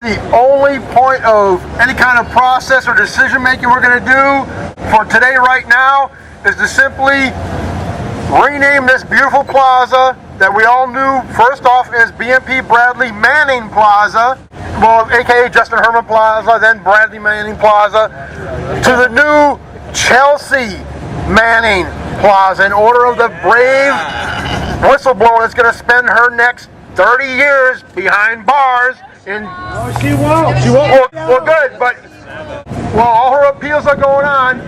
The only point of any kind of process or decision making we're going to do for today right now is to simply rename this beautiful plaza that we all knew first off as BMP Bradley Manning Plaza, well, aka Justin Herman Plaza, then Bradley Manning Plaza, to the new Chelsea Manning Plaza in order of the brave whistleblower that's going to spend her next 30 years behind bars in... Oh, she won't. She won't. Well, good, but while all her appeals are going on,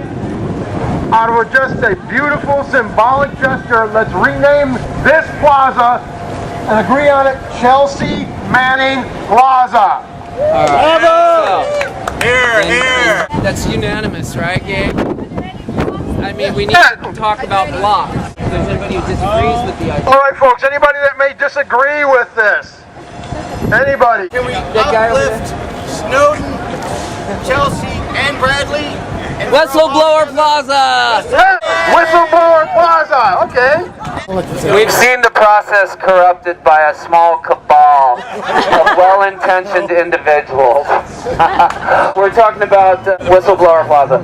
out of just a beautiful symbolic gesture, let's rename this plaza and agree on it Chelsea Manning Plaza. Bravo! Here. That's unanimous, right, Gabe? I mean, we need to talk about blocks. If there's anybody who disagrees with the idea. All right, folks, anybody that may disagree with this? Anybody? Can we uplift Snowden, Chelsea, and Bradley? And Whistleblower Plaza! Whistleblower Plaza, okay. We've seen the process corrupted by a small cabal of well-intentioned individuals. We're talking about Whistleblower Plaza.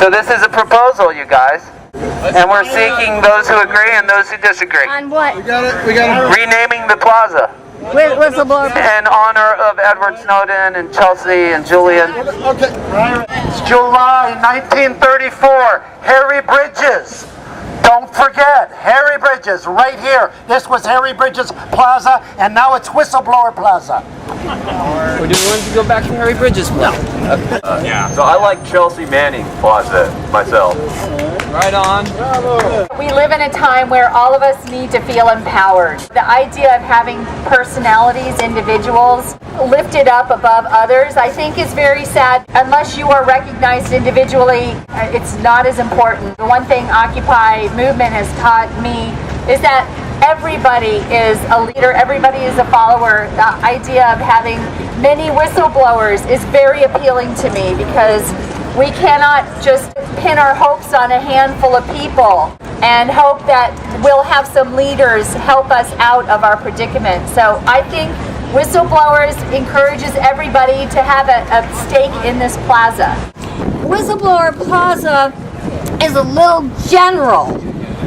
So this is a proposal, you guys. And we're seeking those who agree and those who disagree. On what? We got it. Renaming the plaza. Whistleblower. In honor of Edward Snowden and Chelsea and Julian. Okay. It's July 1934. Harry Bridges. Don't forget, Harry Bridges, right here. This was Harry Bridges Plaza, and now it's Whistleblower Plaza. Or do we want to go back to Harry Bridges? No. So I like Chelsea Manning Plaza myself. Right on. We live in a time where all of us need to feel empowered. The idea of having personalities, individuals, lifted up above others, I think is very sad. Unless you are recognized individually, it's not as important. The one thing Occupy movement has taught me is that everybody is a leader, everybody is a follower. The idea of having many whistleblowers is very appealing to me because we cannot just pin our hopes on a handful of people and hope that we'll have some leaders help us out of our predicament. So I think Whistleblowers encourages everybody to have a stake in this plaza. Whistleblower Plaza is a little general.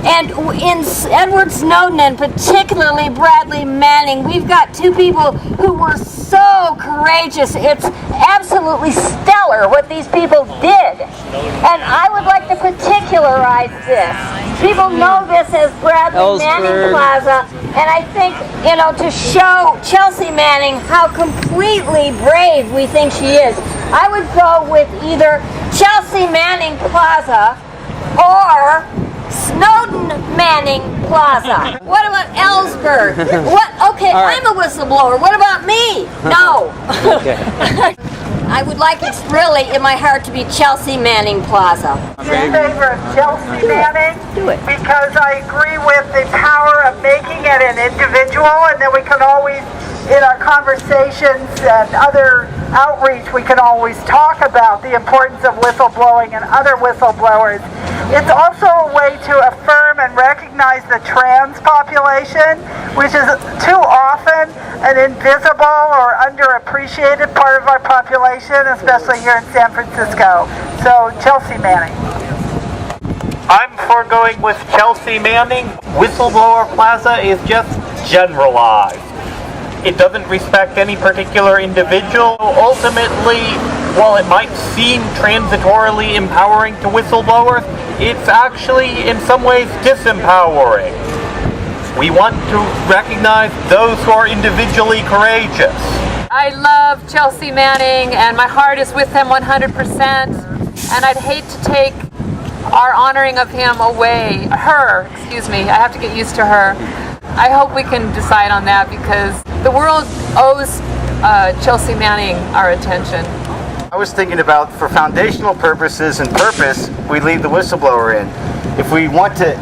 And in Edward Snowden and particularly Bradley Manning, we've got two people who were so courageous. It's absolutely stellar what these people did. And I would like to particularize this. People know this as Bradley Manning Plaza, and I think, to show Chelsea Manning how completely brave we think she is, I would go with either Chelsea Manning Plaza or Snowden Manning Plaza. What about Ellsberg? What? Okay, right. I'm a whistleblower. What about me? No. I would like it really in my heart to be Chelsea Manning Plaza. In favor of Chelsea Manning because I agree with the power of making it an individual, and then we can always, in our conversations and other outreach, we can always talk about the importance of whistleblowing and other whistleblowers. It's also a way to affirm and recognize the trans population, which is too often an invisible or underappreciated part of our population, especially here in San Francisco. So, Chelsea Manning. I'm for going with Chelsea Manning. Whistleblower Plaza is just generalized. It doesn't respect any particular individual. Ultimately, while it might seem transitorily empowering to whistleblowers, it's actually in some ways disempowering. We want to recognize those who are individually courageous. I love Chelsea Manning, and my heart is with him 100%, and I'd hate to take our honoring of him away. I have to get used to her. I hope we can decide on that because the world owes Chelsea Manning our attention. I was thinking about, for foundational purposes and purpose, we leave the whistleblower in. If we want to,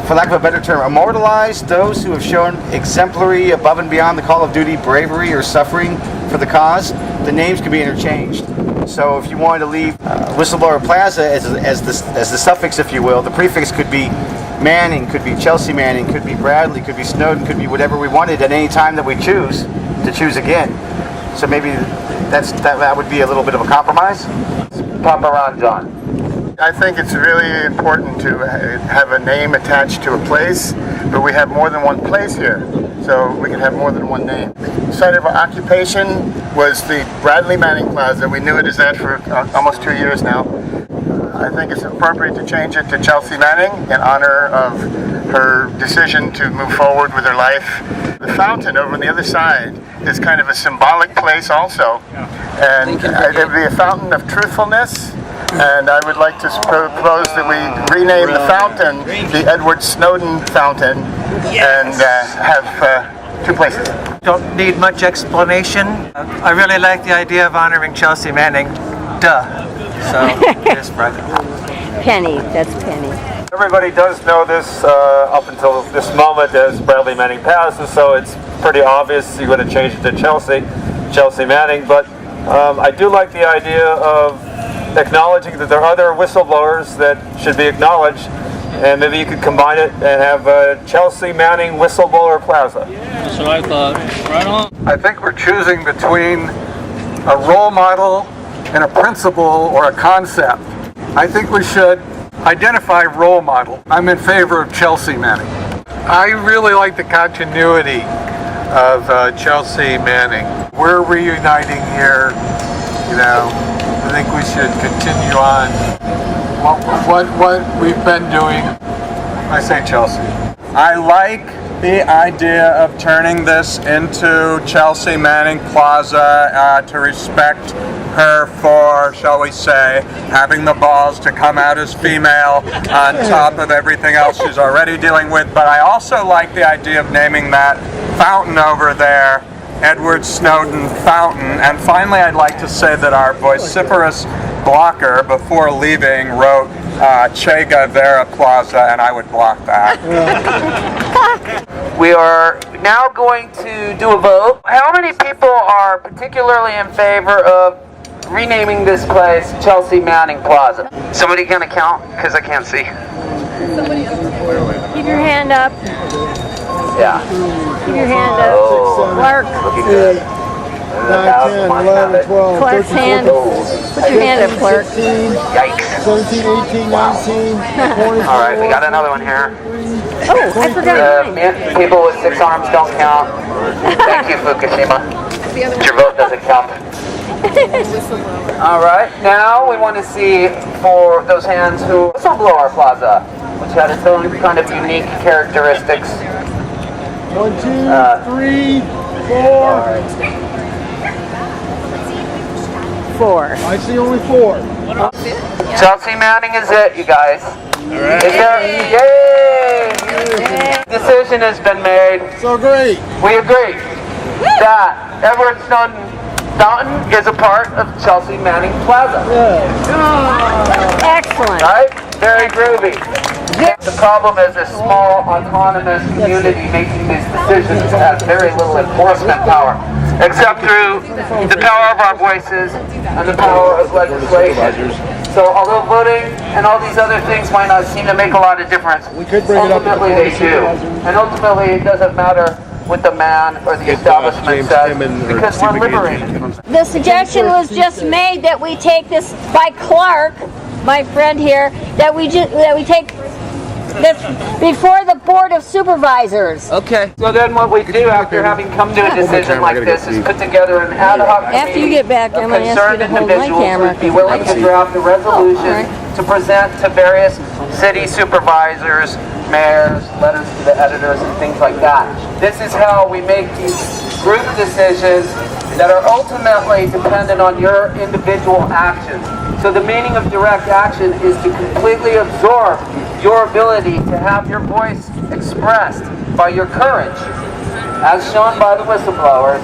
for lack of a better term, immortalize those who have shown exemplary, above and beyond the call of duty bravery or suffering for the cause, the names can be interchanged. So if you wanted to leave Whistleblower Plaza as the suffix, if you will, the prefix could be Manning, could be Chelsea Manning, could be Bradley, could be Snowden, could be whatever we wanted at any time that we choose to choose again. So maybe that would be a little bit of a compromise. Papa Ron John. I think it's really important to have a name attached to a place, but we have more than one place here, so we can have more than one name. The site of our occupation was the Bradley Manning Plaza. We knew it as that for almost 2 years now. I think it's appropriate to change it to Chelsea Manning in honor of her decision to move forward with her life. The fountain over on the other side is kind of a symbolic place also, and it would be a fountain of truthfulness. And I would like to propose that we rename the fountain the Edward Snowden Fountain and have 2 places. Don't need much explanation. I really like the idea of honoring Chelsea Manning. Duh. So, yes, Brad. Penny, that's Penny. Everybody does know this up until this moment as Bradley Manning Plaza, so it's pretty obvious you're going to change it to Chelsea Manning. But I do like the idea of acknowledging that there are other whistleblowers that should be acknowledged, and maybe you could combine it and have Chelsea Manning Whistleblower Plaza. That's what I thought. Right on. I think we're choosing between a role model and a principle or a concept. I think we should identify role model. I'm in favor of Chelsea Manning. I really like the continuity of Chelsea Manning. We're reuniting here, you know. I think we should continue on what we've been doing. I say Chelsea. I like the idea of turning this into Chelsea Manning Plaza to respect her for, shall we say, having the balls to come out as female on top of everything else she's already dealing with. But I also like the idea of naming that fountain over there Edward Snowden Fountain. And finally, I'd like to say that our vociferous blocker, before leaving, wrote Che Guevara Plaza, and I would block that. We are now going to do a vote. How many people are particularly in favor of renaming this place Chelsea Manning Plaza? Somebody gonna count? Because I can't see. Keep your hand up. Yeah. Keep your hand up. Clark. Looking good. 9, 10, 11, 12, Clark's 13, hand. 14, Put your hand up, Clark. 16, Yikes. 17, 18, 19, 20. All right, we got another one here. Oh, I forgot mine. People with 6 arms don't count. Thank you, Fukushima. Your vote doesn't count. All right, now we want to see for those hands who Whistleblower Plaza, which had its own kind of unique characteristics. 1, 2, 3, 4. 4. I see only 4. Chelsea Manning is it, you guys. Is there? Yay! Decision has been made. So great. We agree that Edward Snowden Fountain is a part of Chelsea Manning Plaza. Excellent. Right? Very groovy. The problem is a small, autonomous community making these decisions has very little enforcement power, except through the power of our voices and the power of legislation. So although voting and all these other things might not seem to make a lot of difference, ultimately they do. And ultimately it doesn't matter what the man or the establishment says, because we're liberated. The suggestion was just made that we take this by Clark, my friend here, that we take this before the Board of Supervisors. Okay. So then what we do after having come to a decision like this is put together an ad hoc After you get back, I'm going to ask you to hold my camera. be willing to draft a resolution to present to various city supervisors, mayors, letters to the editors, and things like that. This is how we make these group decisions that are ultimately dependent on your individual actions. So the meaning of direct action is to completely absorb your ability to have your voice expressed by your courage, as shown by the whistleblowers,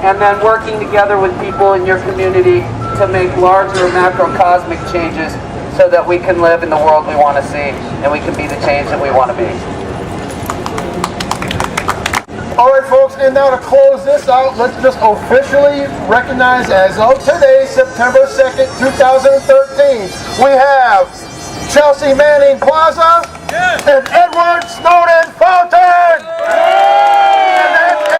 and then working together with people in your community to make larger macrocosmic changes so that we can live in the world we want to see and we can be the change that we want to be. All right, folks, and now to close this out, let's just officially recognize as of today, September 2nd, 2013, we have Chelsea Manning Plaza and Edward Snowden Fountain!